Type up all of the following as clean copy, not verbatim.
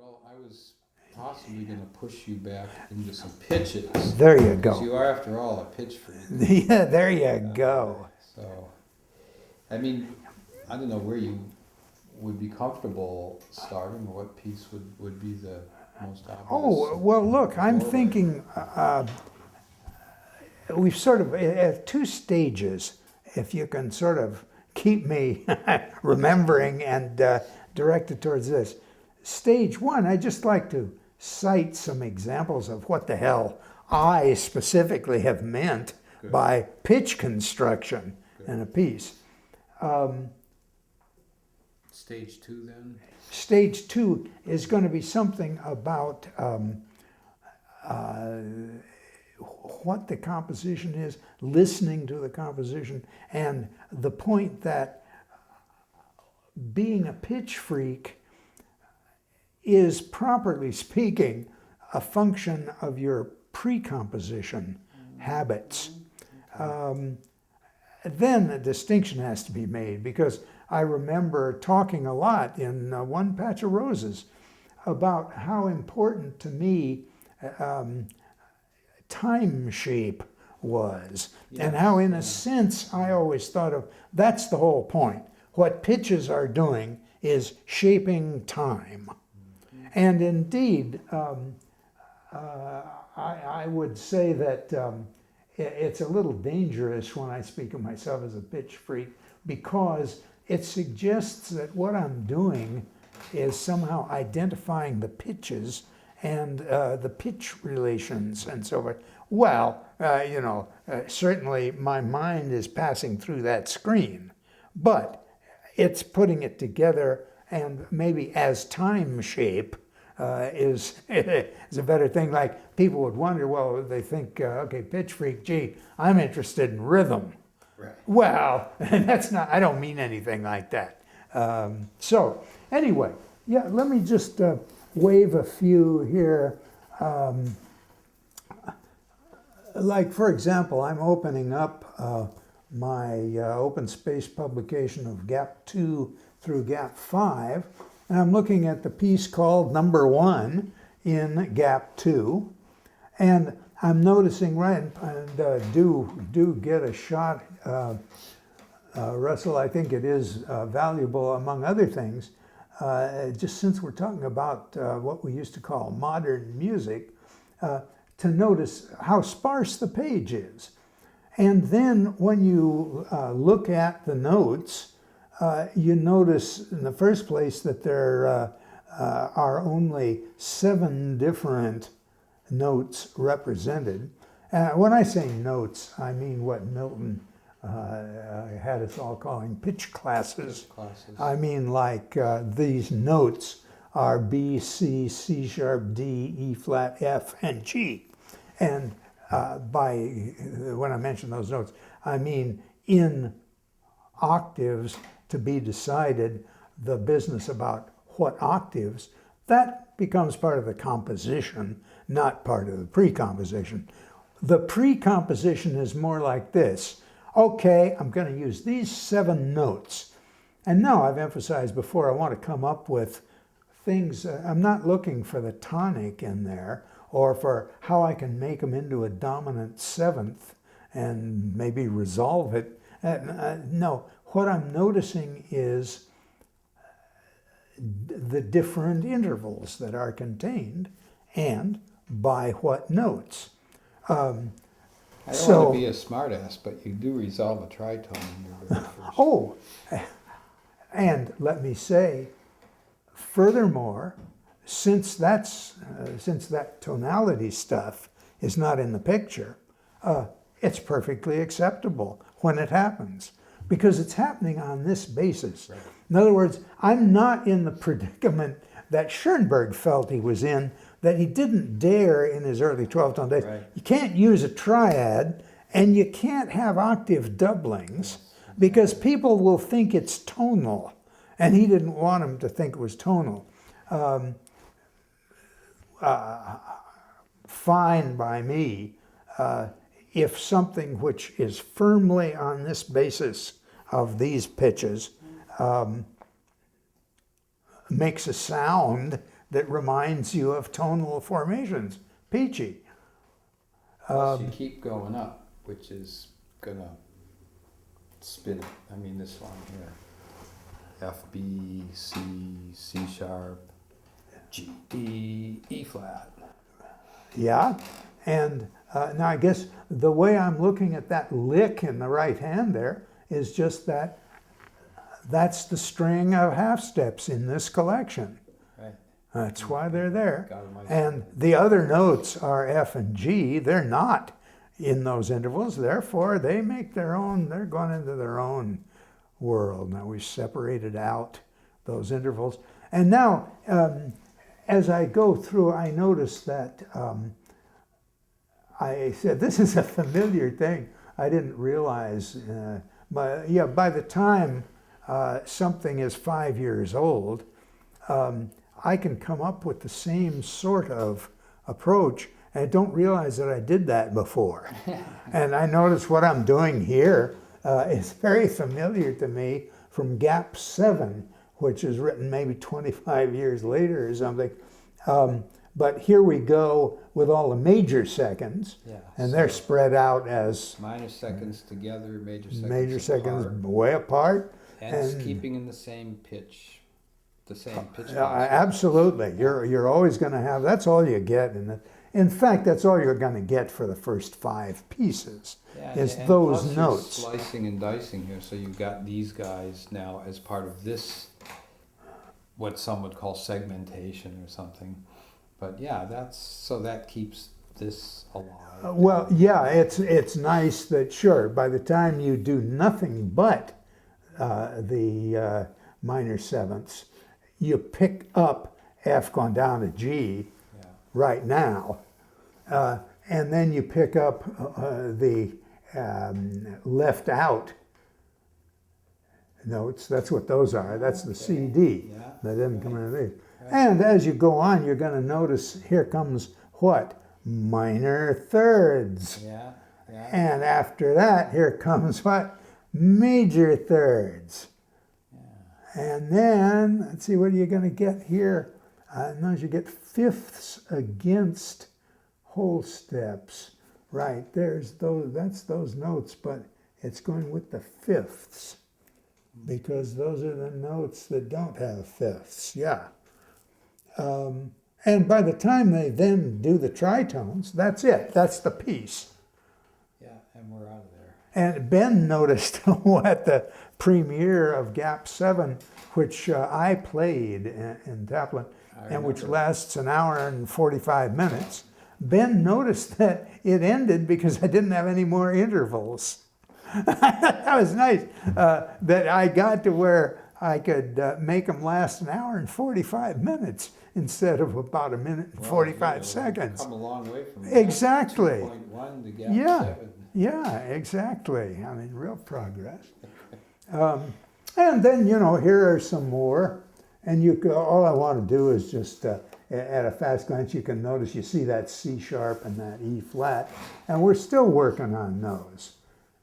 Well, I was possibly going to push you back into some pitches. There you Because go. you are, after all, a pitch freak. Yeah, there you go. So, I mean, I don't know where you would be comfortable starting, or what piece would be the most obvious. Oh, well, look, I'm doorway. thinking we've sort of at two stages, if you can sort of keep me remembering and directed towards this. Stage one, I just like to cite some examples of what the hell I specifically have meant Good. by pitch construction Good. in a piece. Stage two, then? Stage two is going to be something about what the composition is, listening to the composition, and the point that being a pitch freak is, properly speaking, a function of your pre-composition habits. Then a distinction has to be made, because I remember talking a lot in One Patch of Roses about how important to me time shape was, and how in a sense I always thought of that's the whole point. What pitches are doing is shaping time. And indeed, I would say that it's a little dangerous when I speak of myself as a pitch freak, because it suggests that what I'm doing is somehow identifying the pitches and the pitch relations and so forth. Well, certainly my mind is passing through that screen, but it's putting it together, and maybe as time shape is a better thing. Like, people would wonder, well, they think, okay, pitch freak, gee, I'm interested in rhythm. Right. Well, that's not, I don't mean anything like that. So anyway, yeah, let me just wave a few here. Like, for example, I'm opening up my open space publication of Gap 2 through Gap 5, and I'm looking at the piece called Number 1 in Gap 2, and I'm noticing, right, and do get a shot, Russell, I think it is valuable, among other things, just since we're talking about what we used to call modern music, to notice how sparse the page is. And then when you look at the notes, you notice in the first place that there are only 7 different notes represented. When I say notes, I mean what Milton had us all calling pitch classes. I mean, like, these notes are B, C, C sharp, D, E flat, F, and G. And when I mention those notes, I mean in octaves to be decided, the business about what octaves, that becomes part of the composition, not part of the pre-composition. The pre-composition is more like this. Okay, I'm going to use these 7 notes. And now, I've emphasized before, I want to come up with things. I'm not looking for the tonic in there, or for how I can make them into a dominant 7th and maybe resolve it. No, what I'm noticing is the different intervals that are contained, and by what notes. I don't want to be a smartass, but you do resolve a tritone in your very first. Oh, and let me say, furthermore, since that tonality stuff is not in the picture, it's perfectly acceptable when it happens, because it's happening on this basis. Right. In other words, I'm not in the predicament that Schoenberg felt he was in, that he didn't dare in his early 12-tone days. Right. You can't use a triad, and you can't have octave doublings, because people will think it's tonal, and he didn't want them to think it was tonal. Fine by me if something which is firmly on this basis of these pitches makes a sound that reminds you of tonal formations. Peachy. Plus you keep going up, which is gonna spin it. I mean, this one here. F, B, C, C sharp, G, D, E flat. Yeah, and now I guess the way I'm looking at that lick in the right hand there is just that that's the string of half steps in this collection. Right. That's why they're there. Got 'em And the other notes are F and G. They're not in those intervals, therefore they make their own, they're going into their own world. Now we've separated out those intervals. And now, as I go through, I notice that I said, this is a familiar thing. I didn't realize, but yeah, by the time something is 5 years old, I can come up with the same sort of approach, and I don't realize that I did that before. And I notice what I'm doing here is very familiar to me from Gap 7, which is written maybe 25 years later or something. But here we go with all the major seconds, Yeah, and so they're spread out as minor seconds together, major major seconds apart, way apart. and it's keeping in the same pitch posture. Absolutely, you're always going to have. That's all you get, and in fact, that's all you're going to get for the first 5 pieces. Yeah, is and those plus you're notes. slicing and dicing here, so you've got these guys now as part of this, what some would call segmentation or something. But yeah, that keeps this alive. Well, yeah, it's nice that, sure, by the time you do nothing but the minor sevenths, you pick up F gone down to G right now, and then you pick up the left out notes. That's what those are. That's the C, D. Yeah. That didn't come into these. And as you go on, you're going to notice here comes what? Minor thirds. Yeah. And after that, here comes what? Major thirds. Yeah. And then, let's see, what are you going to get here? Notice you get fifths against whole steps. Right, that's those notes, but it's going with the fifths because those are the notes that don't have fifths, yeah. And by the time they then do the tritones, that's it. That's the piece. Yeah, and we're out of there. And Ben noticed at the premiere of Gap 7, which I played in Taplin, and which lasts an hour and 45 minutes, Ben noticed that it ended because I didn't have any more intervals. That was nice, that I got to where I could make them last an hour and 45 minutes instead of about a minute and 45 seconds. Come a long way from Exactly. 2.1 to Gap 7. Yeah, exactly. I mean, real progress. And then, here are some more. And all I want to do is just, at a fast glance, you can notice, you see that C sharp and that E flat. And we're still working on those.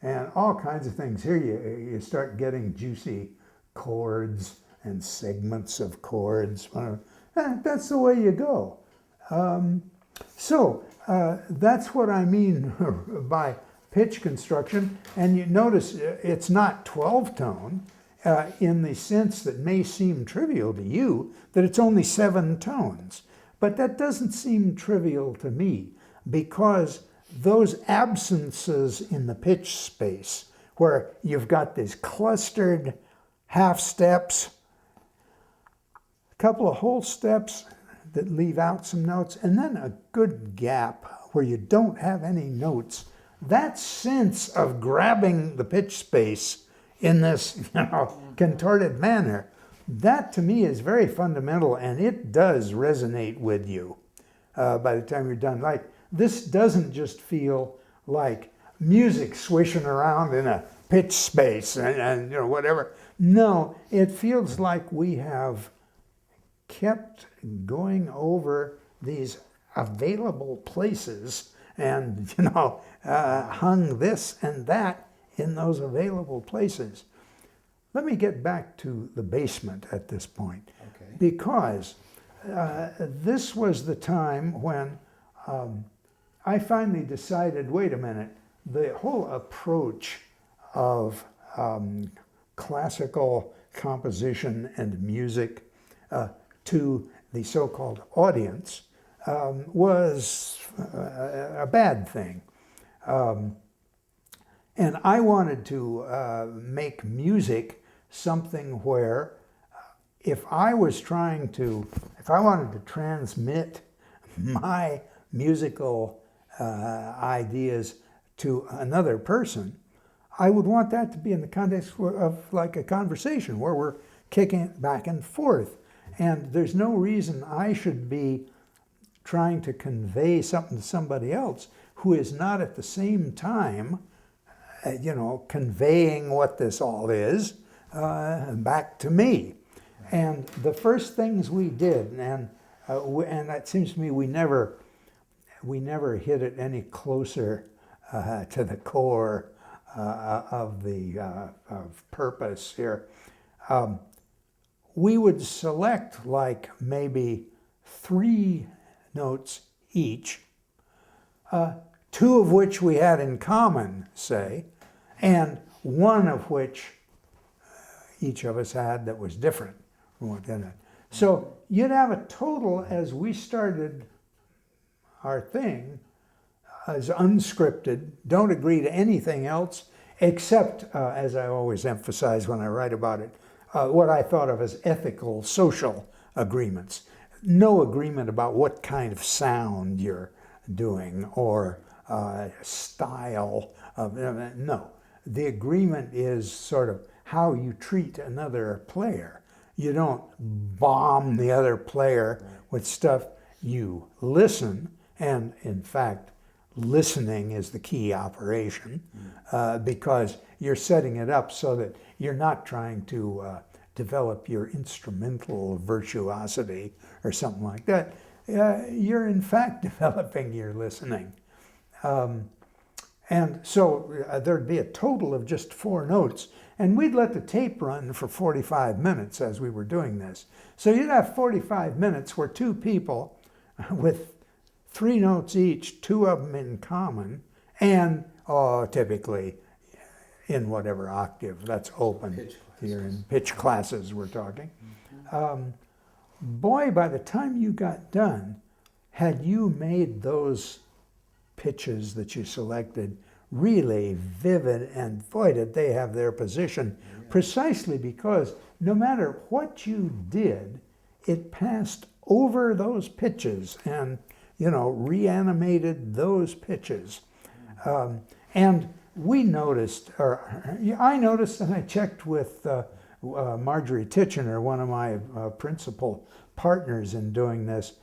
And all kinds of things. Here you start getting juicy chords and segments of chords. That's the way you go. So that's what I mean by pitch construction. And you notice it's not 12-tone in the sense that may seem trivial to you, that it's only 7 tones. But that doesn't seem trivial to me because those absences in the pitch space where you've got these clustered half steps, a couple of whole steps that leave out some notes, and then a good gap where you don't have any notes. That sense of grabbing the pitch space in this, contorted manner, that to me is very fundamental, and it does resonate with you by the time you're done. Like, this doesn't just feel like music swishing around in a pitch space and whatever. No, it feels like we have kept going over these available places and, hung this and that in those available places. Let me get back to the basement at this point. Okay. Because this was the time when I finally decided, wait a minute, the whole approach of classical composition and music to the so-called audience was a bad thing. And I wanted to make music something where if I wanted to transmit my musical ideas to another person, I would want that to be in the context of like a conversation where we're kicking it back and forth. And there's no reason I should be trying to convey something to somebody else who is not at the same time, conveying what this all is back to me. And the first things we did, and it seems to me we never hit it any closer to the core of purpose here. We would select like maybe 3 notes each, 2 of which we had in common, say, and 1 of which each of us had that was different from what the other had. So you'd have a total, as we started our thing, as unscripted, don't agree to anything else, except, as I always emphasize when I write about it, what I thought of as ethical, social agreements. No agreement about what kind of sound you're doing or style of, no. The agreement is sort of how you treat another player. You don't bomb the other player with stuff. You listen, and in fact, listening is the key operation because you're setting it up so that you're not trying to develop your instrumental virtuosity or something like that. You're in fact developing your listening. And so there'd be a total of just 4 notes, and we'd let the tape run for 45 minutes as we were doing this. So you'd have 45 minutes where 2 people with 3 notes each, 2 of them in common, and typically in whatever octave that's open. Here in pitch classes we're talking. Boy, by the time you got done, had you made those pitches that you selected really vivid, and boy, did they have their position, precisely because no matter what you did, it passed over those pitches and reanimated those pitches. And we noticed, or I noticed, and I checked with Marjorie Titchener, one of my principal partners in doing this.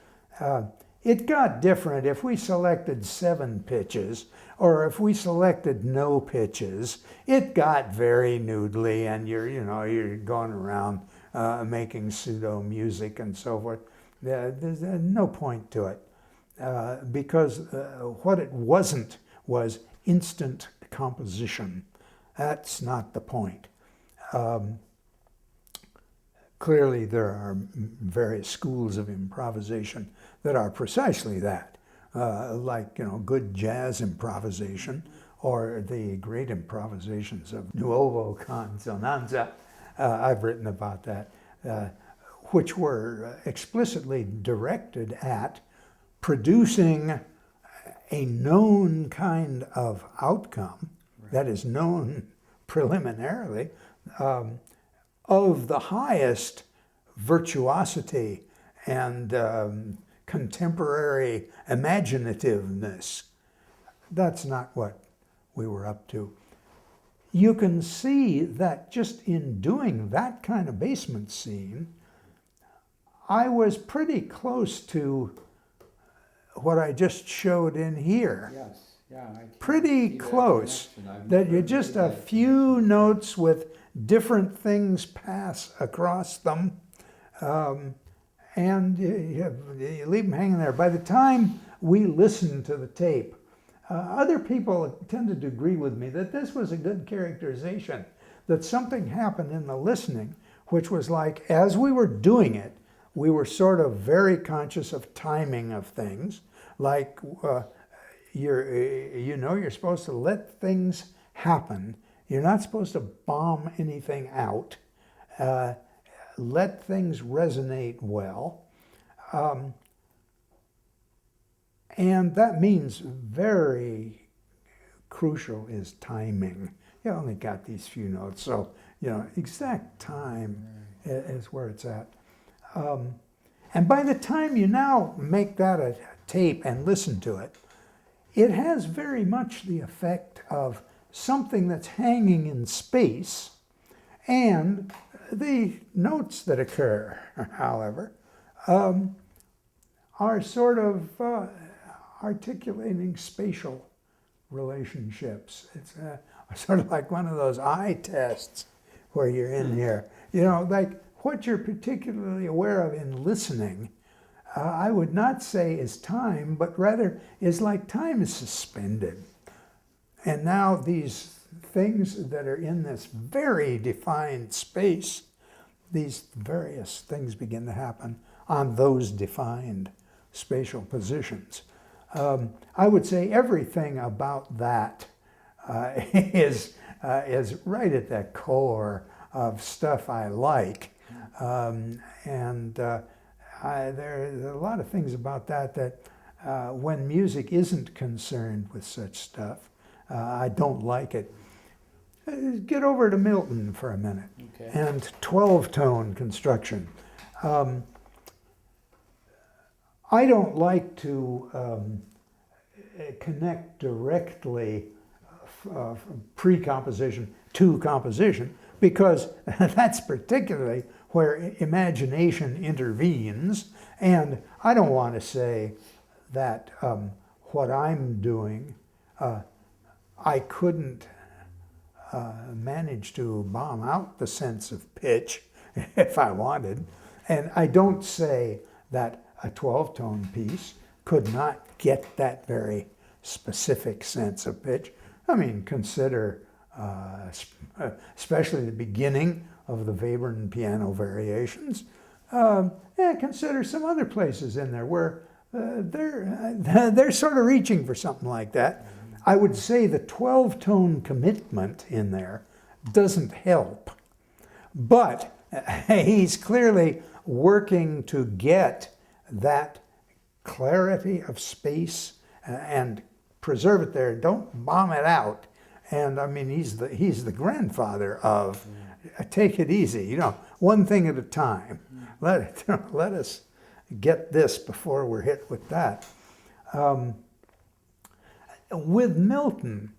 It got different if we selected 7 pitches, or if we selected no pitches. It got very noodly, and you're going around making pseudo music and so forth. There's no point to it because what it wasn't was instant composition. That's not the point. Clearly, there are various schools of improvisation that are precisely that, like good jazz improvisation, or the great improvisations of Nuovo Consonanza. I've written about that, which were explicitly directed at producing a known kind of outcome, that is known preliminarily, of the highest virtuosity and contemporary imaginativeness. That's not what we were up to. You can see that just in doing that kind of basement scene, I was pretty close to what I just showed in here. Yes, yeah. Pretty close. That you're just a few notes with different things pass across them, and you leave them hanging there. By the time we listened to the tape, other people tended to agree with me that this was a good characterization, that something happened in the listening, which was like, as we were doing it, we were sort of very conscious of timing of things, like you're supposed to let things happen. You're not supposed to bomb anything out. Let things resonate well. And that means very crucial is timing. You only got these few notes, so exact time is where it's at. And by the time you now make that a tape and listen to it, it has very much the effect of something that's hanging in space, and the notes that occur, however, are sort of articulating spatial relationships. It's sort of like one of those eye tests where you're in here. Like what you're particularly aware of in listening, I would not say is time, but rather is like time is suspended. And now these things that are in this very defined space, these various things begin to happen on those defined spatial positions. I would say everything about that is right at the core of stuff I like. There are a lot of things about that when music isn't concerned with such stuff, I don't like it. Get over to Milton for a minute. Okay. And 12-tone construction. I don't like to connect directly from pre-composition to composition, because that's particularly where imagination intervenes. And I don't want to say that what I'm doing, I couldn't manage to bomb out the sense of pitch if I wanted. And I don't say that a 12-tone piece could not get that very specific sense of pitch. I mean, consider especially the beginning of the Webern piano variations. Consider some other places in there where they're sort of reaching for something like that. I would say the 12-tone commitment in there doesn't help, but he's clearly working to get that clarity of space and preserve it there. Don't bomb it out. And I mean, he's the grandfather of take it easy. One thing at a time. Let us get this before we're hit with that. With Milton,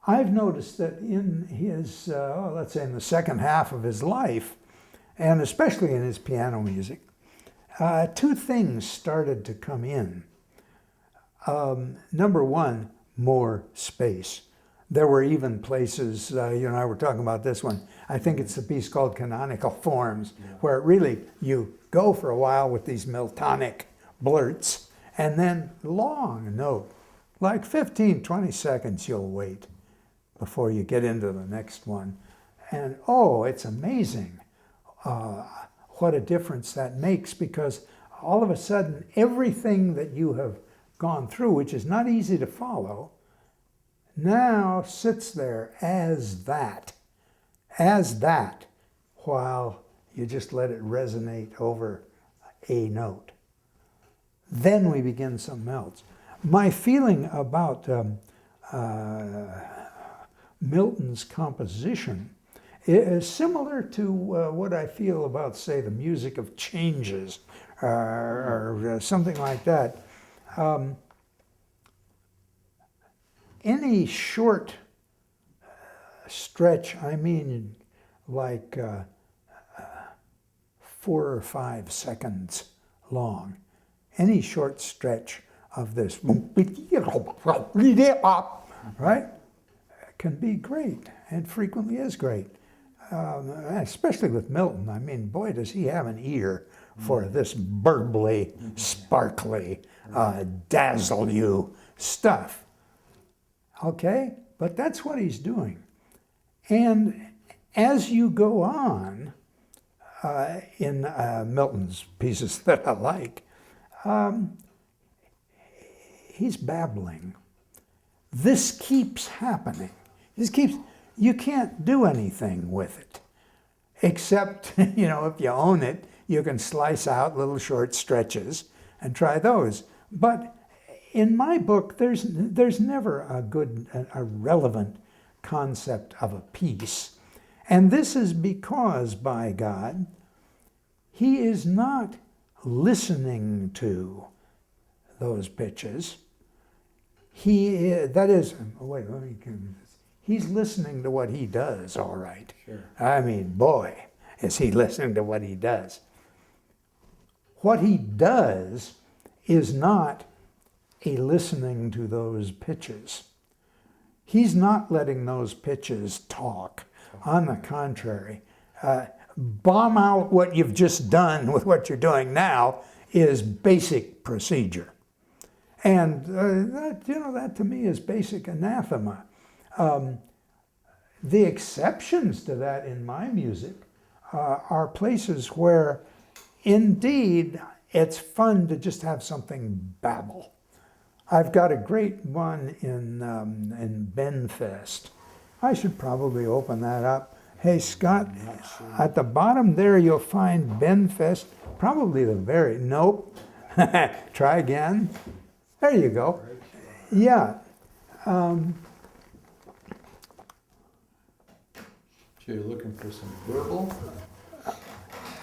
I've noticed that in his, let's say in the second half of his life, and especially in his piano music, two things started to come in. Number one, more space. There were even places, you and I were talking about this one, I think it's a piece called Canonical Forms, where really you go for a while with these Miltonic blurts, and then long note, like 15, 20 seconds you'll wait before you get into the next one. And it's amazing what a difference that makes, because all of a sudden everything that you have gone through, which is not easy to follow, now sits there as that, while you just let it resonate over a note. Then we begin something else. My feeling about Milton's composition is similar to what I feel about, say, the music of changes or something like that. Any short stretch, I mean like 4 or 5 seconds long, any short stretch of this, right, can be great, and frequently is great. Especially with Milton. I mean, boy, does he have an ear for this burbly, sparkly, dazzle you stuff. Okay? But that's what he's doing. And as you go on, in Milton's pieces that I like, he's babbling. This keeps happening. You can't do anything with it. Except, if you own it, you can slice out little short stretches and try those. But in my book, there's never a relevant concept of a piece. And this is because, by God, he is not listening to those pitches. He's listening to what he does, all right. Sure. I mean, boy, is he listening to what he does. What he does is not a listening to those pitches. He's not letting those pitches talk. On the contrary, bomb out what you've just done with what you're doing now is basic procedure. And that to me is basic anathema. The exceptions to that in my music are places where, indeed, it's fun to just have something babble. I've got a great one in Benfest. I should probably open that up. Hey, Scott, at the bottom there you'll find Benfest, probably nope. Try again. There you go. Yeah. So you're looking for some verbal?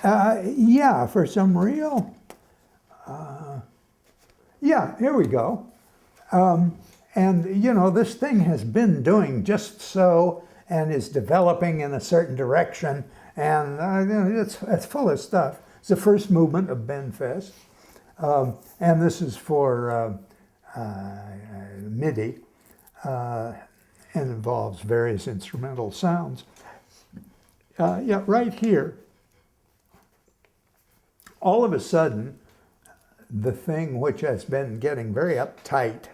Yeah, for some real. Yeah, here we go. And this thing has been doing just so and is developing in a certain direction, and it's full of stuff. It's the first movement of Benfest, and this is for MIDI, and involves various instrumental sounds. Yeah, right here, all of a sudden, the thing which has been getting very uptight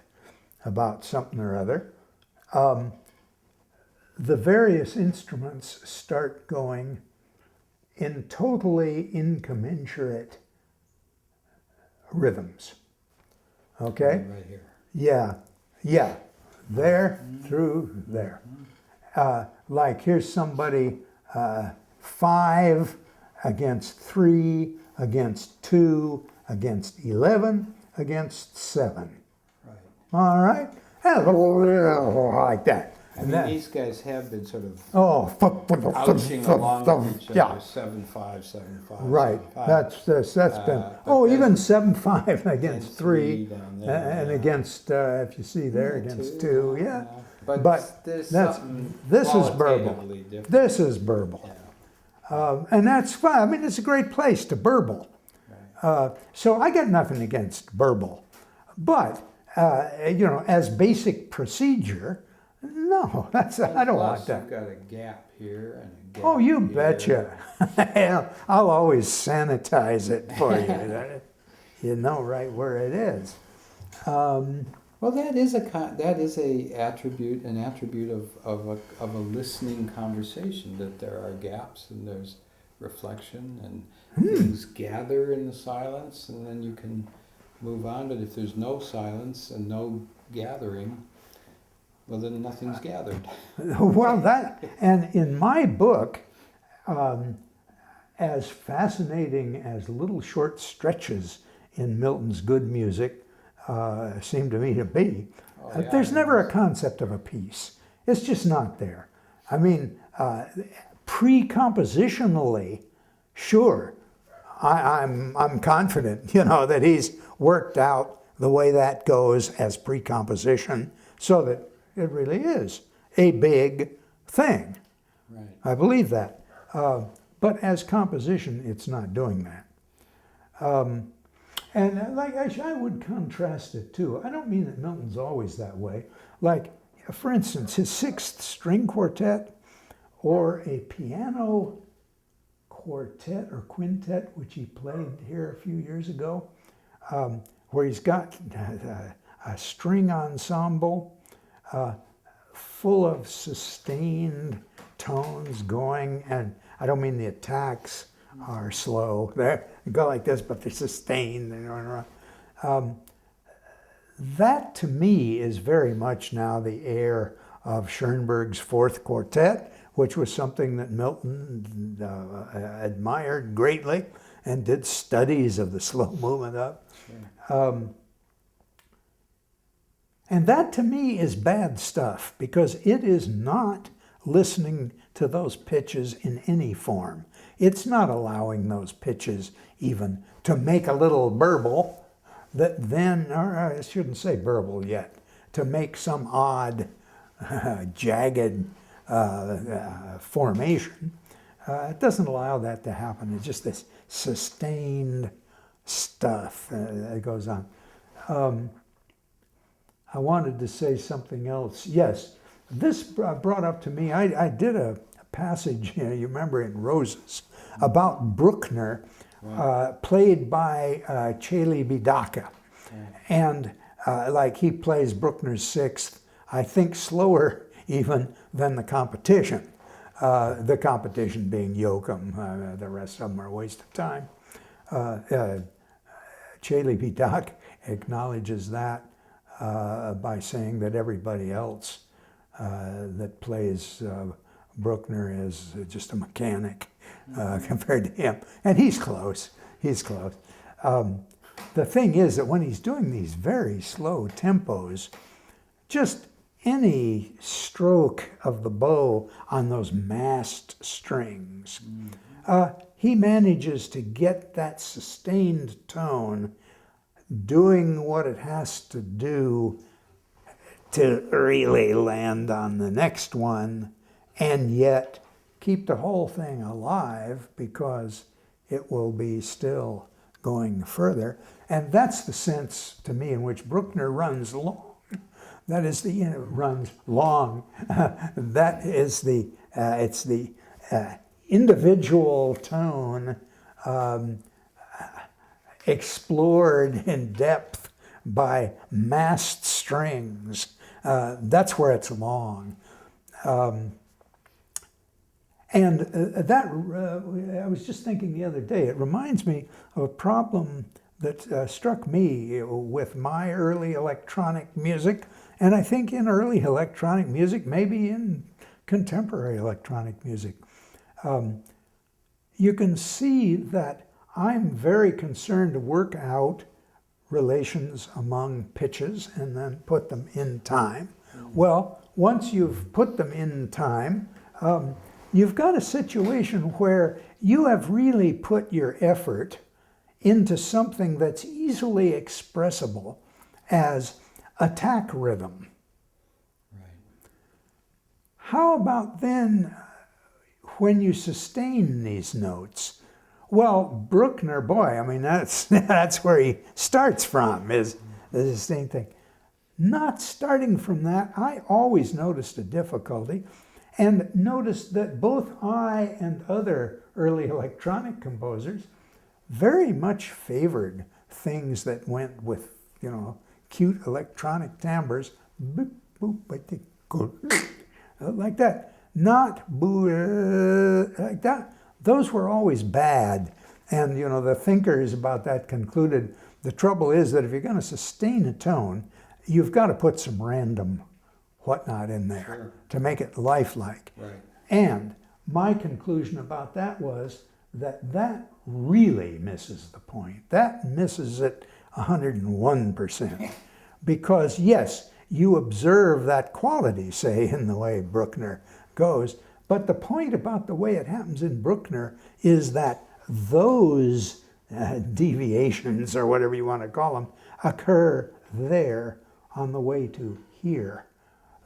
about something or other, the various instruments start going in totally incommensurate rhythms. Okay? Right here. Yeah. There, through there. Like here's somebody 5 against 3, against 2, against 11, against 7. Right. All right? Like that. I mean, these guys have been sort of ouching ouching along with each other, yeah. 7-5, 7-5. Right. 7-5. That's been. But Even 7-5 against 3, down there, and against if you see there against 2. Yeah. But there's something this is burble. qualitatively different. This is burble. Yeah. And that's fine. I mean, it's a great place to burble. Right. So I got nothing against burble, but as basic procedure, no, I don't want that. You've got a gap here and a gap. Oh, you here. betcha. I'll always sanitize it for you. You know right where it is. Well, that is an attribute of a listening conversation, that there are gaps and there's reflection and things gather in the silence, and then you can move on. But if there's no silence and no gathering, well, then nothing's gathered. Well, and in my book, as fascinating as little short stretches in Milton's good music seem to me to be, there's never a concept of a piece. It's just not there. I mean, pre-compositionally, sure, I'm confident, that he's worked out the way that goes as pre-composition, so that it really is a big thing. Right. I believe that. But as composition, it's not doing that. And I would contrast it too. I don't mean that Milton's always that way. Like, for instance, his 6th string quartet, or a piano quartet or quintet, which he played here a few years ago, where he's got a string ensemble full of sustained tones going, and I don't mean the attacks are slow. They go like this, but they're sustained. That to me is very much now the air of Schoenberg's Fourth Quartet, which was something that Milton admired greatly and did studies of the slow movement of. Sure. And that to me is bad stuff, because it is not listening to those pitches in any form. It's not allowing those pitches even to make a little burble that then, or I shouldn't say burble yet, to make some odd, jagged formation. It doesn't allow that to happen. It's just this sustained stuff that goes on. I wanted to say something else. Yes, this brought up to me, I did a passage, you remember, in Roses, about Bruckner, played by Celi Bidaka. And like he plays Bruckner's Sixth, I think slower even than the competition. The competition being Joachim, the rest of them are a waste of time. Celi Bidaka acknowledges that by saying that everybody else that plays Bruckner is just a mechanic compared to him. And he's close. He's close. The thing is that when he's doing these very slow tempos, just any stroke of the bow on those massed strings, he manages to get that sustained tone doing what it has to do to really land on the next one, and yet keep the whole thing alive because it will be still going further. And that's the sense, to me, in which Bruckner runs long. That is the, runs long. That is the, it's the individual tone explored in depth by massed strings. That's where it's long. And that, I was just thinking the other day, it reminds me of a problem that struck me with my early electronic music, and I think in early electronic music, maybe in contemporary electronic music. You can see that I'm very concerned to work out relations among pitches and then put them in time. Well, once you've put them in time, you've got a situation where you have really put your effort into something that's easily expressible as attack rhythm. Right. How about then when you sustain these notes? Well, Bruckner, boy, I mean, that's where he starts from, is the same thing. Not starting from that, I always noticed a difficulty, and noticed that both I and other early electronic composers very much favored things that went with, cute electronic timbres, boop, boop, like that. Not boo, like that. Those were always bad. And, the thinkers about that concluded the trouble is that if you're going to sustain a tone, you've got to put some random whatnot in there to make it lifelike. Right. And my conclusion about that was that really misses the point. That misses it 101%. Because yes, you observe that quality, say, in the way Bruckner goes, but the point about the way it happens in Bruckner is that those deviations, or whatever you want to call them, occur there on the way to here.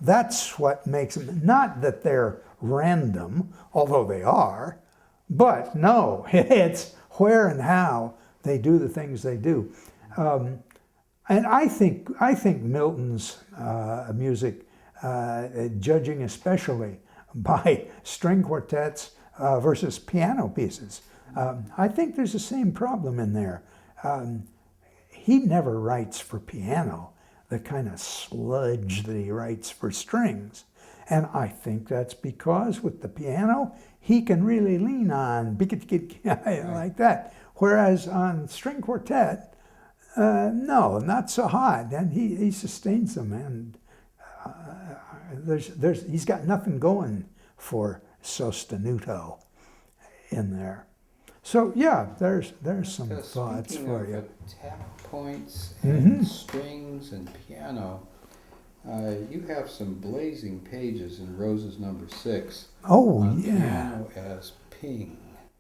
That's what makes them, not that they're random, although they are, but no, it's where and how they do the things they do. And I think Milton's music, judging especially by string quartets versus piano pieces, I think there's the same problem in there. He never writes for piano the kind of sludge that he writes for strings. And I think that's because with the piano, he can really lean on like that. Whereas on string quartet, no, not so hot. And he sustains them, and he's got nothing going for sostenuto in there. So yeah, there's some thoughts for you. Tap points and strings and piano. You have some blazing pages in Rose's number 6. Oh on yeah. Piano as ping.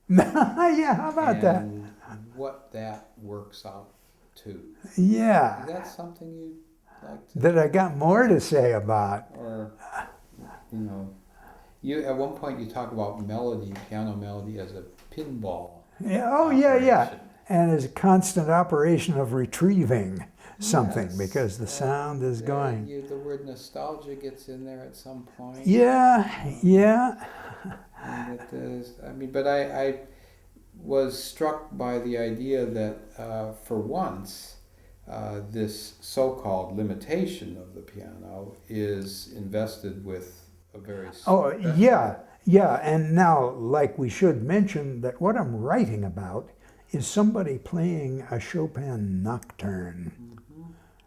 Yeah, how about that? And what that works out to. Yeah. Is that something you'd like to? That I got more to say about. Or, you at one point you talk about melody, piano melody as a pinball. Yeah, yeah. And as a constant operation of retrieving something, because the sound is going. The word nostalgia gets in there at some point. Yeah. And but I was struck by the idea that for once, this so-called limitation of the piano is invested with a very special. Yeah, and now, like, we should mention that what I'm writing about is somebody playing a Chopin nocturne.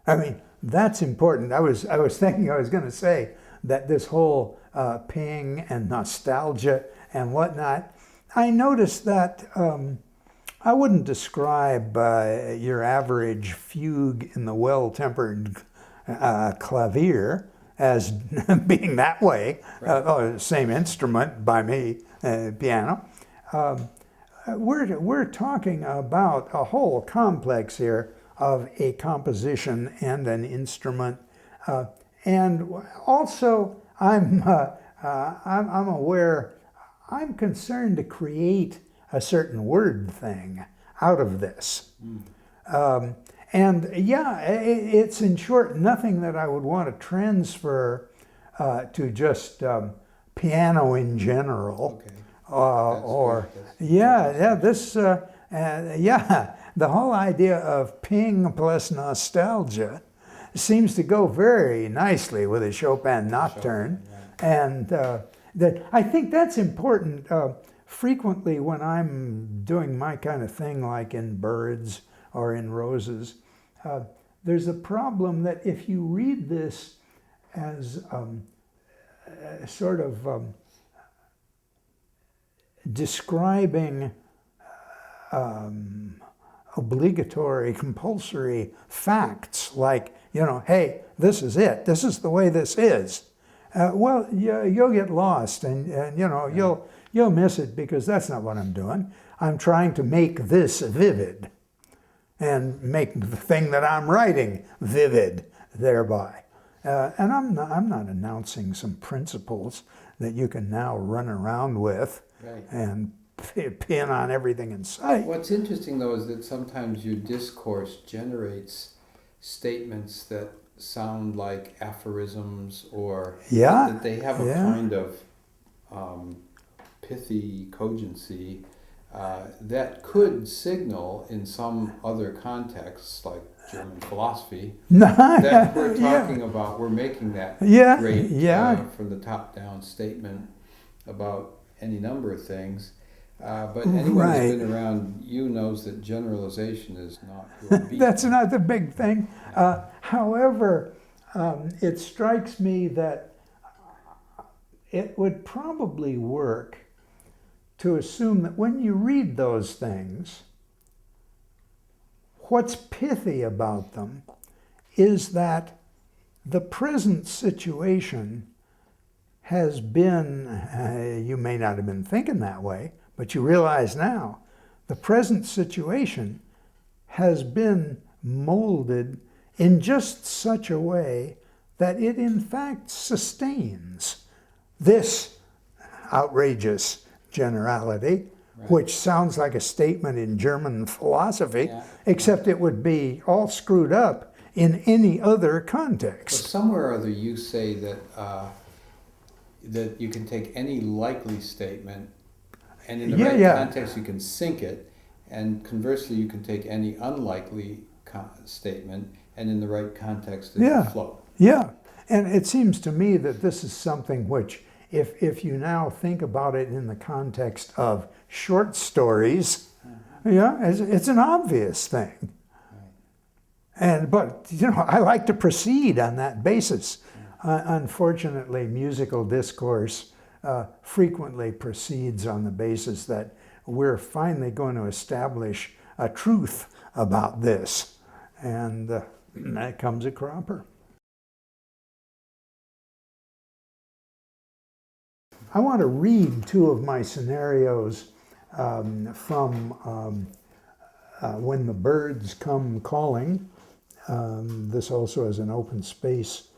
I mean, that's important. I was thinking I was going to say that this whole ping and nostalgia and whatnot, I noticed that I wouldn't describe your average fugue in the well-tempered clavier as being that way. Right. Same instrument by me, piano. We're talking about a whole complex here of a composition and an instrument, and also I'm aware, I'm concerned to create a certain word thing out of this. And yeah, it's in short nothing that I would want to transfer to just piano in general. Okay. The whole idea of ping plus nostalgia seems to go very nicely with a Chopin nocturne. And I think that's important. Frequently when I'm doing my kind of thing, like in Birds or in Roses, there's a problem that if you read this as sort of describing obligatory, compulsory facts, like, hey, this is it, this is the way this is, you'll get lost, and you'll miss it, because that's not what I'm doing. I'm trying to make this vivid and make the thing that I'm writing vivid thereby. And I'm not announcing some principles that you can now run around with and pin on everything in sight. What's interesting, though, is that sometimes your discourse generates statements that sound like aphorisms, or that they have a kind of pithy cogency that could signal in some other contexts, like German philosophy, that we're talking about, we're making that great from the top down statement about any number of things. But anyone who's been around you knows that generalization is not your beat. That's not the big thing. However, it strikes me that it would probably work to assume that when you read those things, what's pithy about them is that the present situation has been, you may not have been thinking that way, but you realize now, the present situation has been molded in just such a way that it in fact sustains this outrageous generality, which sounds like a statement in German philosophy, except it would be all screwed up in any other context. Well, somewhere or other you say that that you can take any likely statement, and in the right context you can sink it, and conversely you can take any unlikely statement, and in the right context it will float. Yeah, And it seems to me that this is something which, if you now think about it in the context of short stories, yeah, it's an obvious thing. But I like to proceed on that basis. Unfortunately, musical discourse frequently proceeds on the basis that we're finally going to establish a truth about this, and that comes a cropper. I want to read two of my scenarios from When the Birds Come Calling. This also is an open space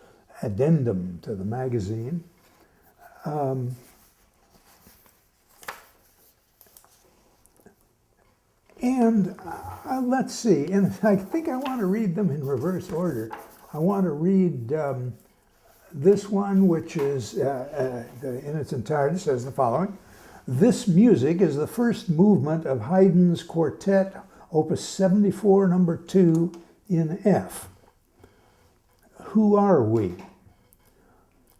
addendum to the magazine. Let's see, and I think I want to read them in reverse order. I want to read this one, which is, in its entirety, says the following. This music is the first movement of Haydn's quartet, opus 74, number 2, in F. Who are we?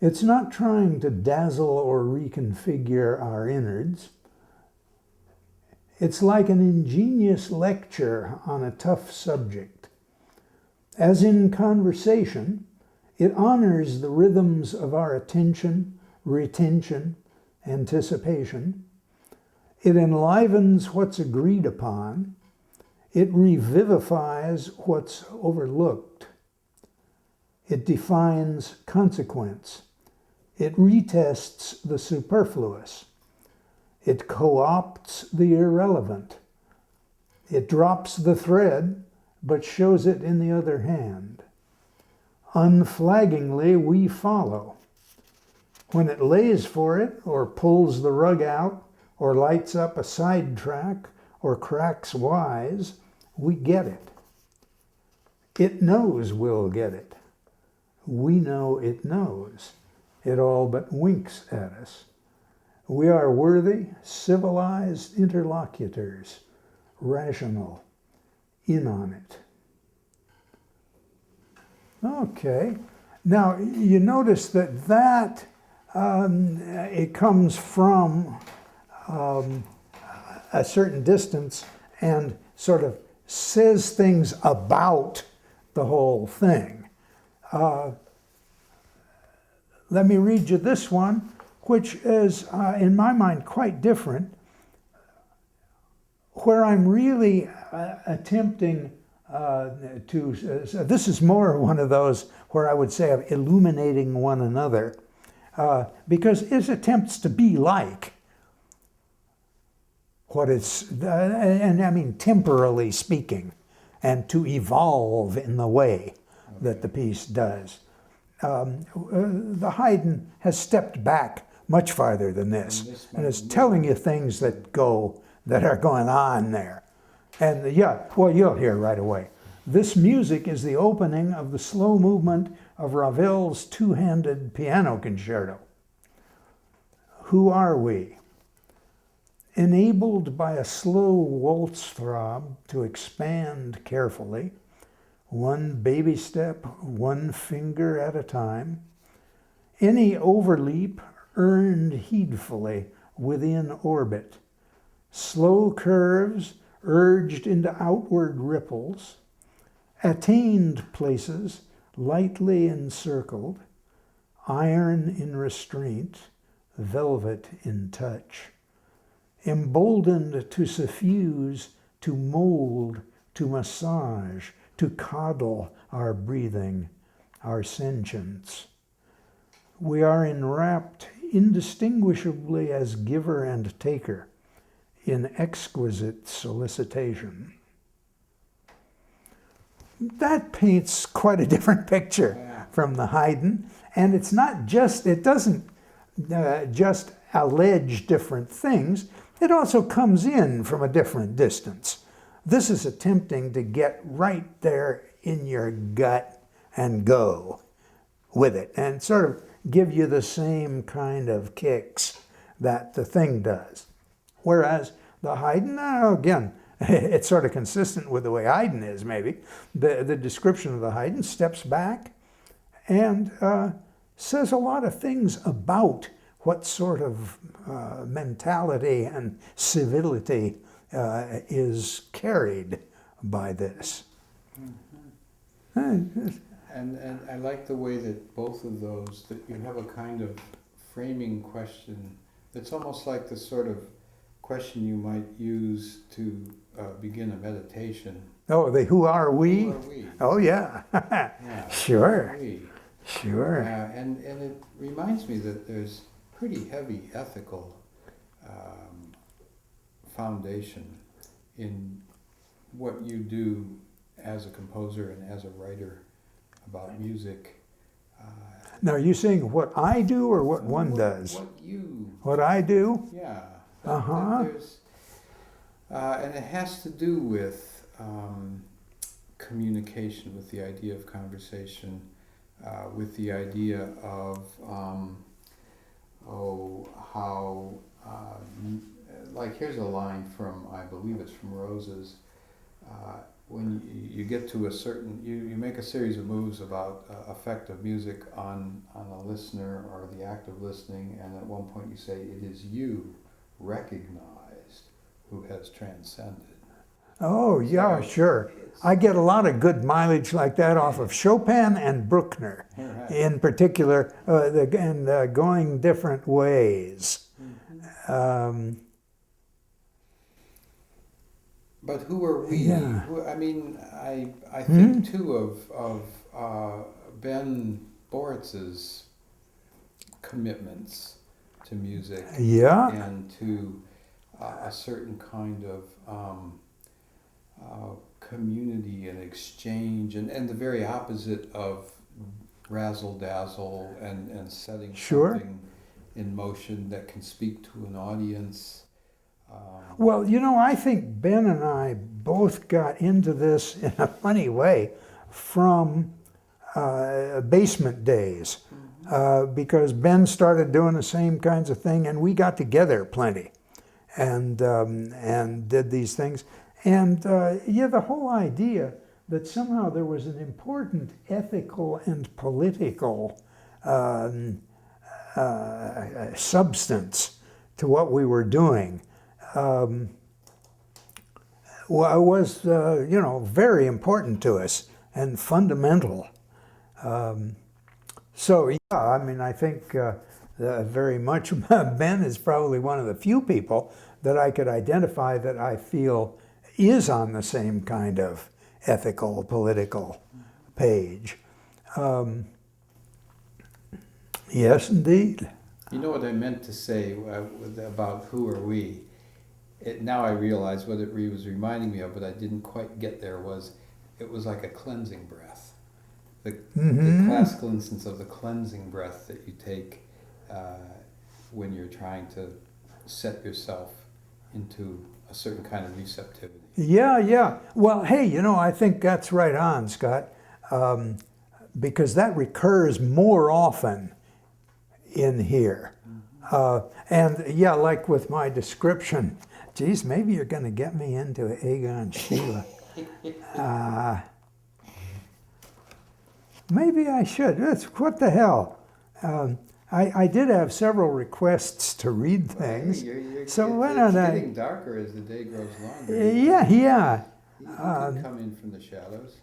It's not trying to dazzle or reconfigure our innards. It's like an ingenious lecture on a tough subject. As in conversation, it honors the rhythms of our attention, retention, anticipation. It enlivens what's agreed upon. It revivifies what's overlooked. It defines consequence. It retests the superfluous. It co-opts the irrelevant. It drops the thread, but shows it in the other hand. Unflaggingly, we follow. When it lays for it, or pulls the rug out, or lights up a sidetrack, or cracks wise, we get it. It knows we'll get it. We know it knows. It all but winks at us. We are worthy, civilized interlocutors, rational, in on it. Okay. Now, you notice that it comes from a certain distance and sort of says things about the whole thing. Let me read you this one, which is, in my mind, quite different, where I'm really attempting this is more one of those where I would say of illuminating one another, because it attempts to be like what it's, and I mean temporally speaking, and to evolve in the way that the piece does. The Haydn has stepped back much farther than this, and is telling you things that are going on there. And yeah, well, you'll hear right away. This music is the opening of the slow movement of Ravel's two-handed piano concerto. Who are we? Enabled by a slow waltz throb to expand carefully, one baby step, one finger at a time, any overleap earned heedfully within orbit, slow curves urged into outward ripples, attained places lightly encircled, iron in restraint, velvet in touch, emboldened to suffuse, to mold, to massage, to coddle our breathing, our sentience. We are enwrapped indistinguishably as giver and taker in exquisite solicitation. That paints quite a different picture from the Haydn, and it's not just, it doesn't just allege different things, it also comes in from a different distance. This is attempting to get right there in your gut and go with it, and sort of give you the same kind of kicks that the thing does. Whereas the Haydn, again, it's sort of consistent with the way Haydn is, maybe. The description of the Haydn steps back and says a lot of things about what sort of mentality and civility is carried by this. And I like the way that both of those, that you have a kind of framing question that's almost like the sort of question you might use to begin a meditation. Oh, the who are we? Who are we? Oh, yeah. Yeah, Sure. who are we? Sure. And it reminds me that there's pretty heavy ethical foundation in what you do as a composer and as a writer about music. Now, are you saying what I do or what one does? What you, What I do? yeah. Uh-huh. There's, and it has to do with communication, with the idea of conversation, with the idea of how like here's a line from, I believe it's from Roses. When you get to a certain, you make a series of moves about effect of music on a listener or the act of listening, and at one point you say, it is you recognized who has transcended. Oh, yeah, So sure. I get a lot of good mileage like that off of Chopin and Bruckner, Right. in particular, and going different ways. But who are we? Yeah. Who, I mean, I think too of Ben Boritz's commitments to music Yeah, and to a certain kind of community and exchange, and the very opposite of razzle dazzle and setting Sure. something in motion that can speak to an audience. well, you know, I think Ben and I both got into this in a funny way from basement days, because Ben started doing the same kinds of thing, and we got together plenty, and did these things, and yeah, the whole idea that somehow there was an important ethical and political substance to what we were doing was, you know, very important to us and fundamental. So, yeah, I mean, I think very much Ben is probably one of the few people that I could identify that I feel is on the same kind of ethical, political page. Yes, indeed. You know what I meant to say about who are we? Now I realize what it was reminding me of, but I didn't quite get there, it was like a cleansing breath. The classical instance of the cleansing breath that you take when you're trying to set yourself into a certain kind of receptivity. Yeah, yeah. Well, hey, you know, I think that's right on, Scott, because that recurs more often in here. And yeah, like with my description, geez, maybe you're going to get me into Egon Schiele. Maybe I should. What the hell? I did have several requests to read things. So why don't it's getting darker as the day grows longer. Yeah, yeah. You can come in from the shadows.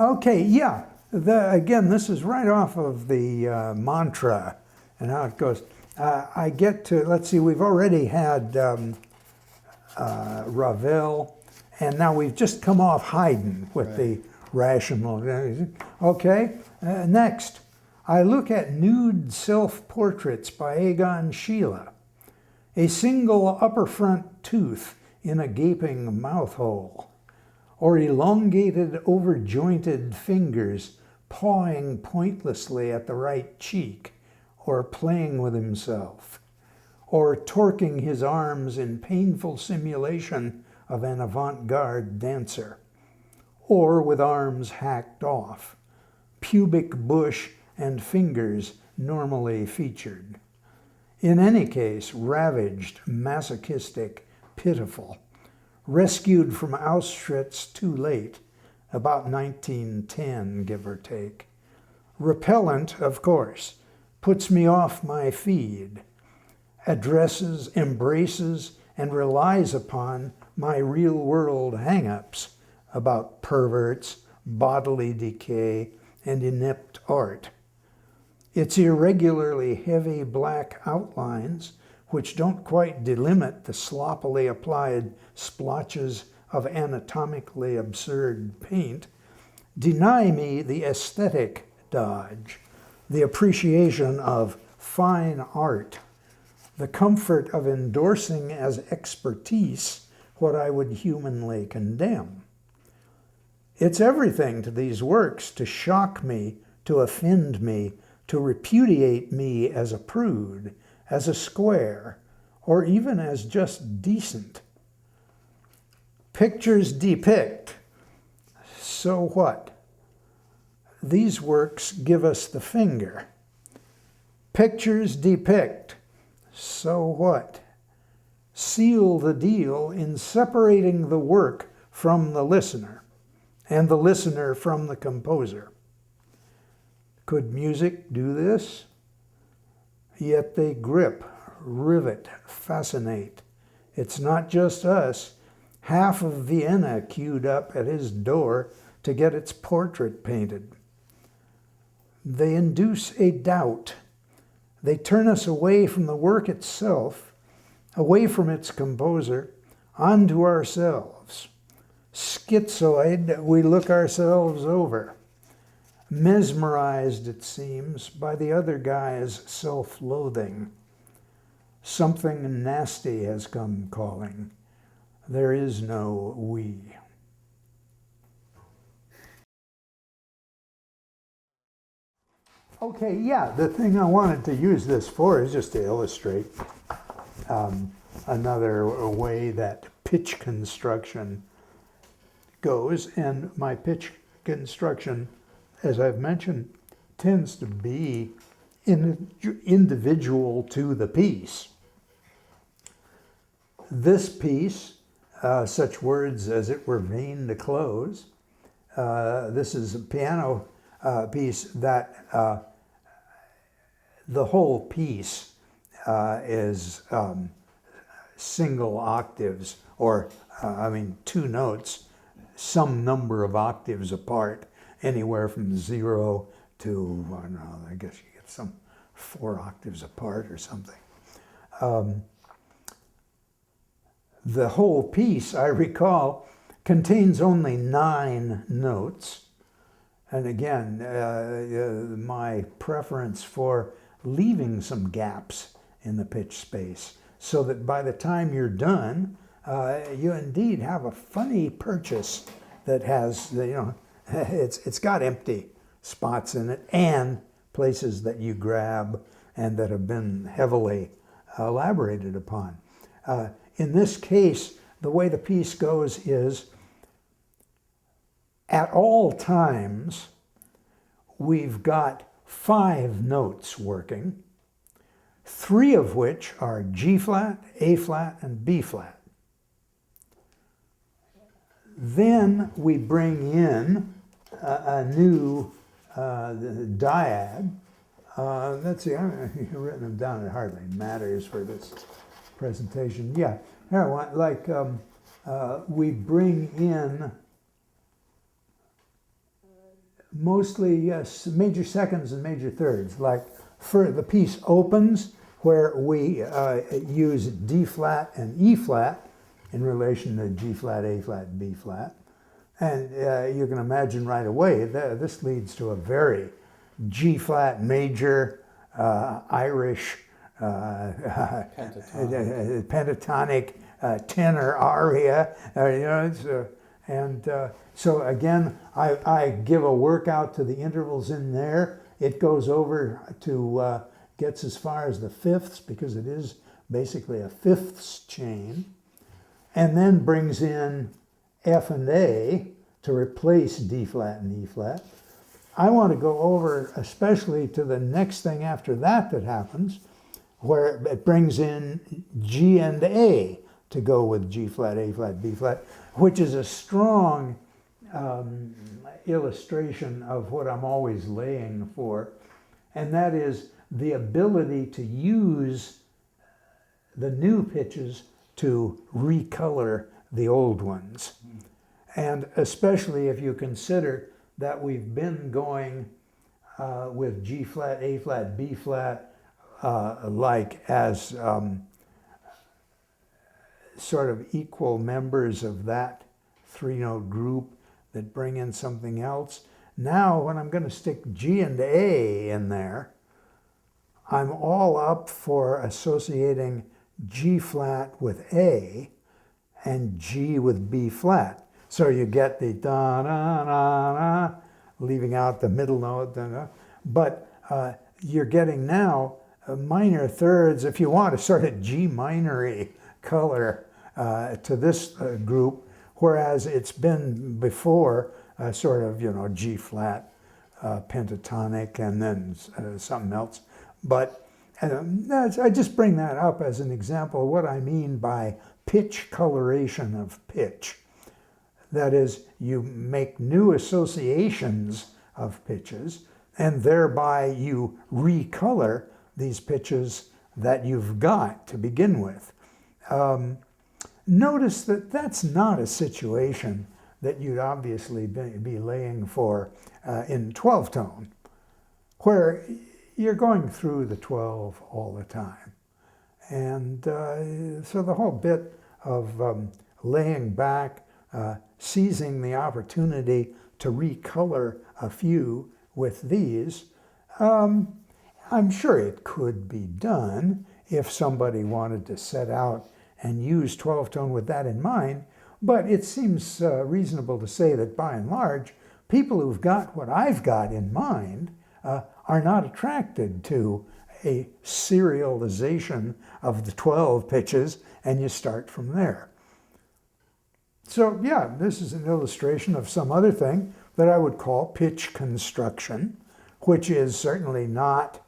Okay, yeah. Again, this is right off of the mantra and how it goes. I get to, let's see, we've already had Ravel, and now we've just come off Haydn with the rational. Okay, next. I look at nude self-portraits by Egon Schiele. A single upper front tooth in a gaping mouth hole, or elongated, over-jointed fingers pawing pointlessly at the right cheek, or playing with himself, or torquing his arms in painful simulation of an avant-garde dancer, or with arms hacked off, pubic bush and fingers normally featured. In any case, ravaged, masochistic, pitiful, rescued from Auschwitz too late, about 1910, give or take. Repellent, of course, puts me off my feed, addresses, embraces, and relies upon my real-world hang-ups about perverts, bodily decay, and inept art. Its irregularly heavy black outlines, which don't quite delimit the sloppily applied splotches of anatomically absurd paint, deny me the aesthetic dodge, the appreciation of fine art, the comfort of endorsing as expertise what I would humanly condemn. It's everything to these works to shock me, to offend me, to repudiate me as a prude, as a square, or even as just decent. Pictures depict. So what? These works give us the finger. Pictures depict. So what? Seal the deal in separating the work from the listener, and the listener from the composer. Could music do this? Yet they grip, rivet, fascinate. It's not just us. Half of Vienna queued up at his door to get its portrait painted. They induce a doubt. They turn us away from the work itself, away from its composer, onto ourselves. Schizoid, we look ourselves over. Mesmerized, it seems, by the other guy's self-loathing. Something nasty has come calling. There is no we. Okay, yeah, the thing I wanted to use this for is just to illustrate another way that pitch construction goes. And my pitch construction, as I've mentioned, tends to be individual to the piece. This piece, such words as it were vain to close, this is a piano piece that the whole piece is single octaves, or two notes, some number of octaves apart, anywhere from 0 to, I don't know, I guess you get some 4 octaves apart or something. The whole piece, I recall, contains only 9 notes. And again, my preference for leaving some gaps in the pitch space so that by the time you're done, you indeed have a funny purchase that has, it's got empty spots in it and places that you grab and that have been heavily elaborated upon. In this case, the way the piece goes is, at all times, we've got 5 notes working, 3 of which are G flat, A flat, and B flat. Then we bring in a new dyad. Let's see, I've written them down. It hardly matters for this presentation. Yeah, here, like we bring in mostly, yes, major seconds and major thirds. Like for the piece opens where we use D flat and E flat in relation to G flat, A flat, and B flat. And you can imagine right away that this leads to a very G flat major, Irish, pentatonic tenor aria. So again, I give a workout to the intervals in there. It goes over to, gets as far as the fifths, because it is basically a fifths chain, and then brings in F and A to replace D flat and E flat. I want to go over especially to the next thing after that happens, where it brings in G and A to go with G flat, A flat, B flat, which is a strong illustration of what I'm always laying for, and that is the ability to use the new pitches to recolor the old ones. And especially if you consider that we've been going with G flat, A flat, B flat, like as sort of equal members of that three-note group that bring in something else. Now, when I'm going to stick G and A in there, I'm all up for associating G flat with A and G with B flat. So you get the da da da da, leaving out the middle note, da, da. But you're getting now minor thirds, if you want a sort of G minor-y color to this group, whereas it's been before sort of, you know, G flat, pentatonic, and then something else. But I just bring that up as an example of what I mean by pitch coloration of pitch. That is, you make new associations of pitches, and thereby you recolor these pitches that you've got to begin with. Notice that that's not a situation that you'd obviously be laying for in 12-tone, where you're going through the 12 all the time. And so the whole bit of laying back, seizing the opportunity to recolor a few with these, I'm sure it could be done if somebody wanted to set out and use 12-tone with that in mind, but it seems reasonable to say that by and large, people who've got what I've got in mind are not attracted to a serialization of the 12 pitches, and you start from there. So yeah, this is an illustration of some other thing that I would call pitch construction, which is certainly not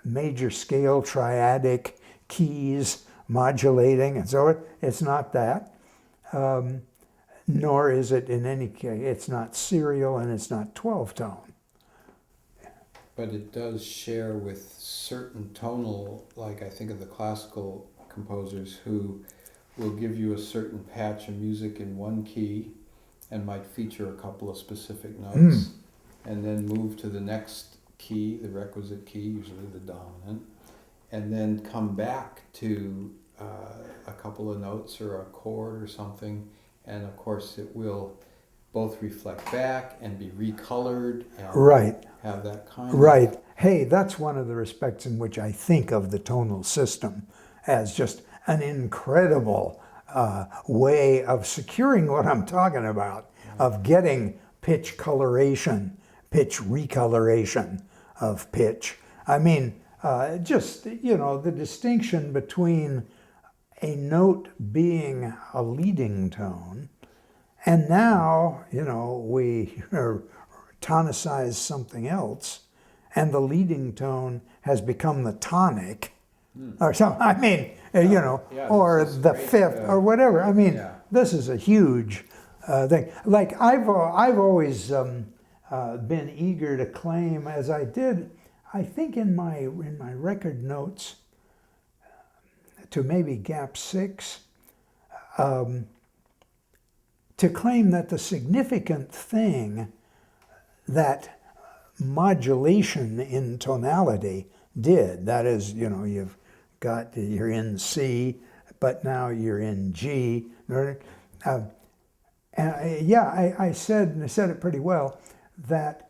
major scale triadic keys modulating, and so it's not that. Nor is it in any case, it's not serial and it's not 12-tone. But it does share with certain tonal, like I think of the classical composers who will give you a certain patch of music in one key and might feature a couple of specific notes, and then move to the next key, the requisite key, usually the dominant, and then come back to a couple of notes or a chord or something, and of course it will both reflect back and be recolored and have that kind of... Right. Hey, that's one of the respects in which I think of the tonal system as just an incredible way of securing what I'm talking about, of getting pitch coloration, pitch recoloration of pitch. I mean, just, you know, the distinction between a note being a leading tone, and now, you know, we tonicize something else, and the leading tone has become the tonic, or something. I mean, you know, or the fifth, or whatever. I mean, this is a huge thing. Like I've always been eager to claim, as I did, I think in my record notes, to maybe gap 6, to claim that the significant thing that modulation in tonality did, that is, you know, you're in C, but now you're in G. I said it pretty well, that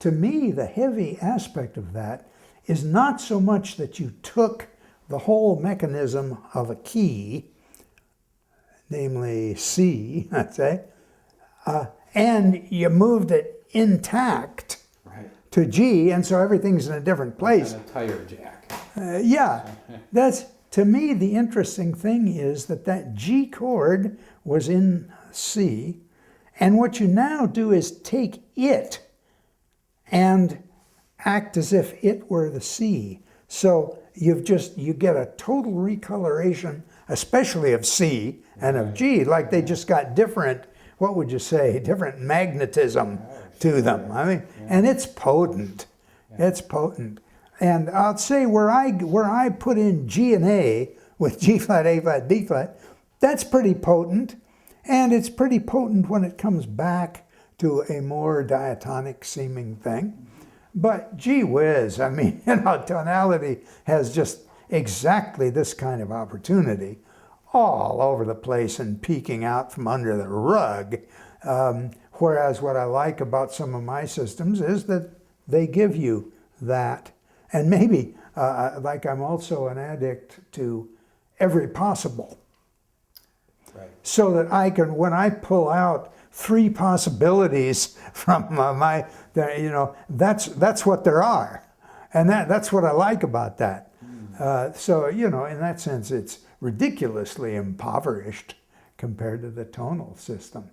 to me the heavy aspect of that is not so much that you took the whole mechanism of a key, namely C, I'd say, and you moved it intact to G, and so everything's in a different place. And a tire jack. That's, to me, the interesting thing is that G chord was in C, and what you now do is take it and act as if it were the C. So you get a total recoloration, especially of C and of G, like they just got different what would you say, different magnetism to them. I mean, and it's potent. It's potent. And I'll say where I put in G and A with G flat, A flat, D flat, that's pretty potent. And it's pretty potent when it comes back to a more diatonic seeming thing. But gee whiz, I mean, tonality has just exactly this kind of opportunity all over the place and peeking out from under the rug. Whereas what I like about some of my systems is that they give you that. And maybe, like I'm also an addict to every possible. Right. So that I can, when I pull out 3 possibilities from that's what there are. And that's what I like about that. So, in that sense, it's ridiculously impoverished compared to the tonal system.